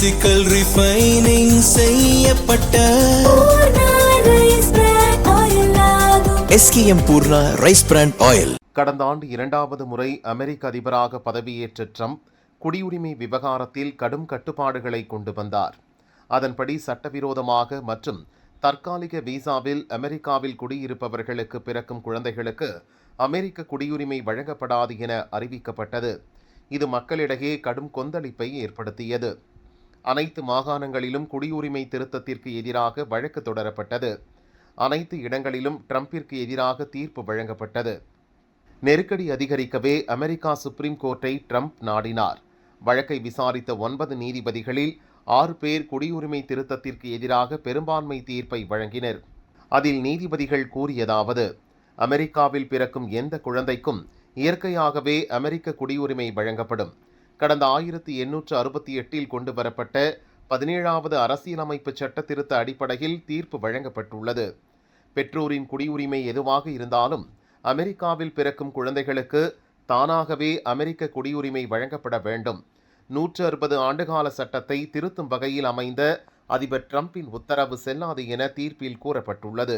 Physical refining செய்யப்பட்ட SKM Poorna rice brand oil. கடந்த ஆண்டு 2வது முறை அமெரிக்க அதிபராக பதவியேற்ற ட்ரம்ப் குடியுரிமை விவகாரத்தில் கடும் கட்டுப்பாடுகளை கொண்டு வந்தார். அதன்படி சட்டவிரோதமாக மற்றும் தற்காலிக விசாவில் அமெரிக்காவில் குடியிருப்பவர்களுக்கு பிறக்கும் குழந்தைகளுக்கு அமெரிக்க குடியுரிமை வழங்கப்படாது என அறிவிக்கப்பட்டது. இது மக்களிடையே கடும் கொந்தளிப்பை ஏற்படுத்தியது. அனைத்து மாகாணங்களிலும் குடியுரிமை திருத்தத்திற்கு எதிராக வழக்கு தொடரப்பட்டது. அனைத்து இடங்களிலும் ட்ரம்பிற்கு எதிராக தீர்ப்பு வழங்கப்பட்டது. நெருக்கடி அதிகரிக்கவே அமெரிக்கா சுப்ரீம் கோர்ட்டை ட்ரம்ப் நாடினார். வழக்கை விசாரித்த 9 நீதிபதிகளில் 6 பேர் குடியுரிமை திருத்தத்திற்கு எதிராக பெரும்பான்மை தீர்ப்பை வழங்கினர். அதில் நீதிபதிகள் கூறியதாவது: அமெரிக்காவில் பிறக்கும் எந்த குழந்தைக்கும் இயற்கையாகவே அமெரிக்க குடியுரிமை வழங்கப்படும். கடந்த 1868 கொண்டு வரப்பட்ட 17வது அரசியலமைப்பு சட்ட திருத்த அடிப்படையில் தீர்ப்பு வழங்கப்பட்டுள்ளது. பெற்றோரின் குடியுரிமை எதுவாக இருந்தாலும் அமெரிக்காவில் பிறக்கும் குழந்தைகளுக்கு தானாகவே அமெரிக்க குடியுரிமை வழங்கப்பட வேண்டும். 160 ஆண்டுகால சட்டத்தை திருத்தும் வகையில் அமைந்த அதிபர் ட்ரம்பின் உத்தரவு செல்லாது என தீர்ப்பில் கூறப்பட்டுள்ளது.